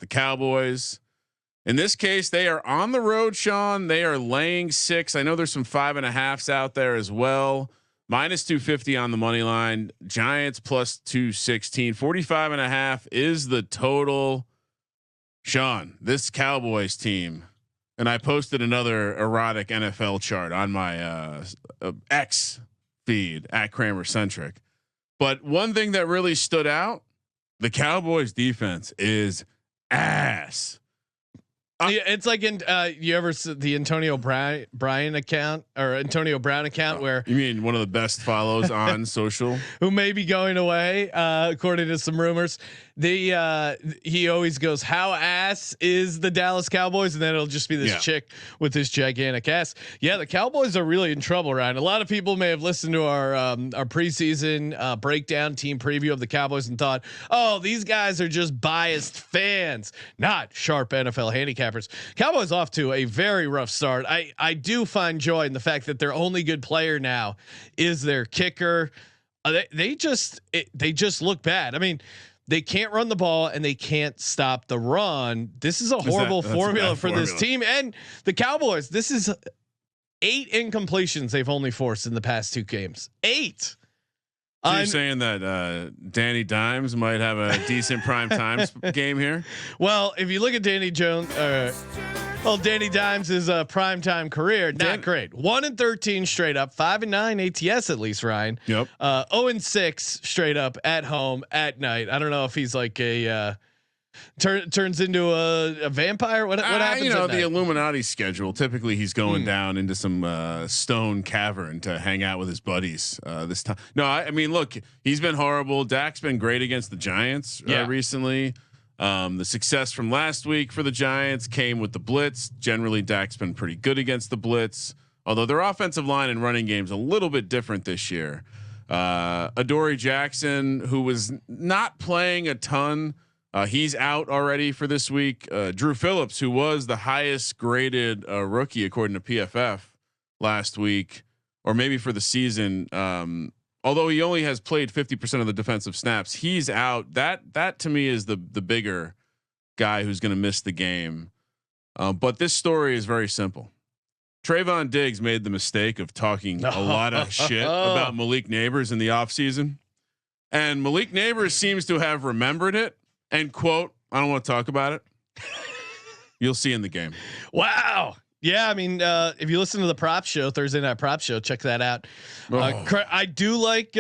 the Cowboys. In this case, they are on the road, Sean. They are laying 6. I know there's some 5.5s out there as well. -250 on the money line. Giants +216. 45.5 is the total. Sean, this Cowboys team, and I posted another erotic NFL chart on my X feed at Kramer Centric. But one thing that really stood out, the Cowboys defense is ass. Yeah, it's like in you ever see the Antonio Bryan account or Antonio Brown account where you mean one of the best follows on social, who may be going away according to some rumors. He always goes, how ass is the Dallas Cowboys, and then it'll just be this chick with this gigantic ass. Yeah, the Cowboys are really in trouble, Ryan. A lot of people may have listened to our preseason breakdown team preview of the Cowboys and thought, oh, these guys are just biased fans, not sharp NFL handicappers. Cowboys off to a very rough start. I do find joy in the fact that their only good player now is their kicker. They just look bad. I mean, they can't run the ball and they can't stop the run. This is a horrible formula for this team. And the Cowboys, this is 8 incompletions they've only forced in the past 2 games. 8. So you're saying that Danny Dimes might have a decent prime time game here? Well, if you look at Danny Dimes' prime time career, not great. 1-13 straight up, 5-9 ATS at least, Ryan. Yep. 0-6 straight up at home at night. I don't know if he's like a turns into a vampire. What happens? You know, the Illuminati schedule. Typically, he's going down into some stone cavern to hang out with his buddies. This time, no, I mean, look, he's been horrible. Dak's been great against the Giants recently. The success from last week for the Giants came with the blitz. Generally, Dak's been pretty good against the blitz, although their offensive line and running game's a little bit different this year. Adoree Jackson, who was not playing a ton, he's out already for this week. Drew Phillips, who was the highest graded rookie according to PFF last week, or maybe for the season. Although he only has played 50% of the defensive snaps, he's out. That to me is the bigger guy who's going to miss the game. But this story is very simple. Trayvon Diggs made the mistake of talking a lot of shit about Malik Neighbors in the offseason. And Malik Neighbors seems to have remembered it and quote, I don't want to talk about it. You'll see in the game. Wow. Yeah, I mean, if you listen to the prop show, Thursday night prop show, check that out. I do like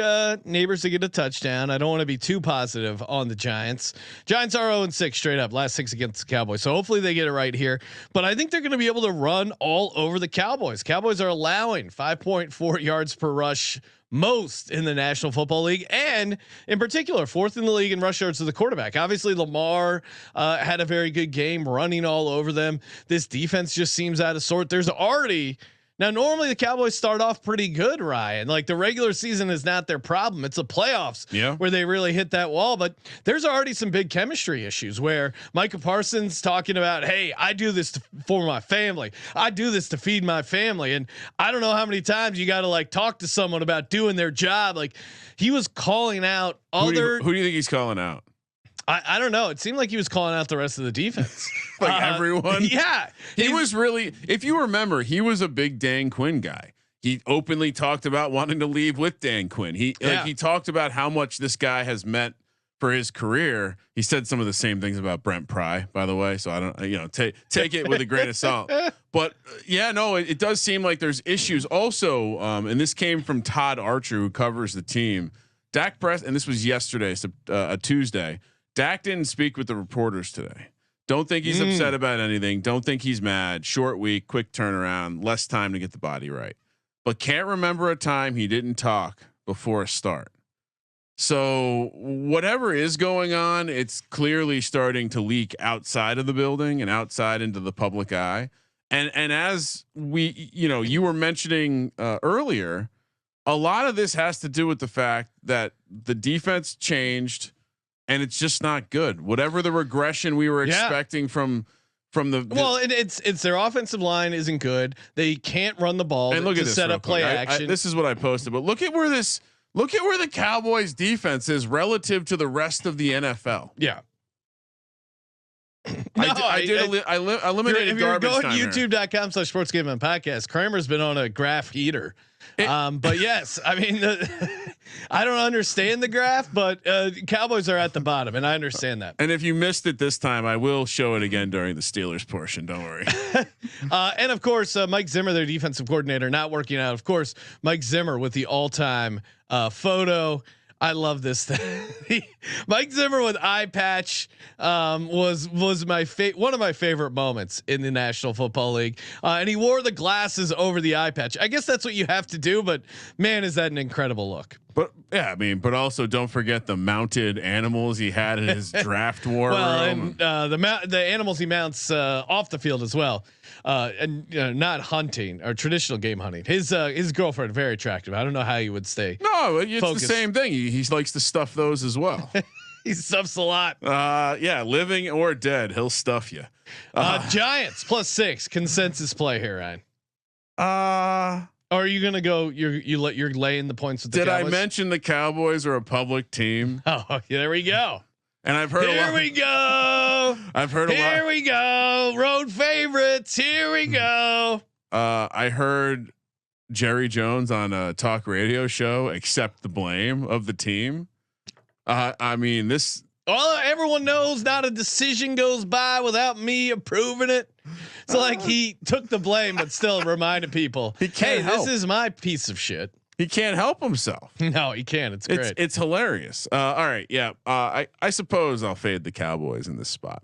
Neighbors to get a touchdown. I don't want to be too positive on the Giants. Giants are 0-6 straight up, last 6 against the Cowboys. So hopefully they get it right here. But I think they're going to be able to run all over the Cowboys. Cowboys are allowing 5.4 yards per rush, most in the National Football League, and in particular 4th in the league in rush yards to the quarterback. Obviously Lamar had a very good game running all over them. This defense just seems out of sort. There's already now normally the Cowboys start off pretty good, Ryan. Like the regular season is not their problem. It's the playoffs where they really hit that wall. But there's already some big chemistry issues where Micah Parsons talking about, hey, I do this for my family. I do this to feed my family. And I don't know how many times you got to like talk to someone about doing their job. Like he was calling out who do you think he's calling out? I don't know. It seemed like he was calling out the rest of the defense. Like everyone. Yeah. He was really, if you remember, he was a big Dan Quinn guy. He openly talked about wanting to leave with Dan Quinn. He talked about how much this guy has meant for his career. He said some of the same things about Brent Pry, by the way. So I don't, take it with a grain of salt, but it does seem like there's issues also. And this came from Todd Archer, who covers the team. Dak Prescott, and this was yesterday, a Tuesday. Dak didn't speak with the reporters today. Don't think he's upset about anything. Don't think he's mad. Short week, quick turnaround, less time to get the body right. But can't remember a time he didn't talk before a start. So whatever is going on, it's clearly starting to leak outside of the building and outside into the public eye. And as we, you were mentioning earlier, a lot of this has to do with the fact that the defense changed. And it's just not good. Whatever the regression we were expecting from the it's their offensive line isn't good. They can't run the ball and look at to set up play action. This is what I posted, but look at where the Cowboys defense is relative to the rest of the NFL. Yeah. I eliminated. If you're going to time youtube.com/sportsgaming podcast, Kramer's been on a graph heater. But yes, I mean, I don't understand the graph, but Cowboys are at the bottom, and I understand that. And if you missed it this time, I will show it again during the Steelers portion. Don't worry. And of course, Mike Zimmer, their defensive coordinator, not working out. Of course, Mike Zimmer with the all-time photo. I love this thing. Mike Zimmer with eye patch was my one of my favorite moments in the National Football League, and he wore the glasses over the eye patch. I guess that's what you have to do, but man, is that an incredible look. But yeah, I mean, but also don't forget the mounted animals he had in his draft war room. And the animals he mounts off the field as well, and not hunting or traditional game hunting. His girlfriend very attractive. I don't know how you would stay. No, it's focused. The same thing. He likes to stuff those as well. He stuffs a lot. Yeah, living or dead, he'll stuff you. Giants +6 consensus play here, Ryan. Or are you gonna go? You're laying the points with the Cowboys? Did I mention the Cowboys are a public team? Oh, yeah, there we go. And I've heard. Here we go. I've heard a lot. Here we go. Road favorites. Here we go. I heard Jerry Jones on a talk radio show accept the blame of the team. I mean this. Well, everyone knows not a decision goes by without me approving it. So like he took the blame, but still reminded people, "Hey, this is my piece of shit." He can't help himself. No, he can't. It's great. It's hilarious. All right, yeah. I suppose I'll fade the Cowboys in this spot.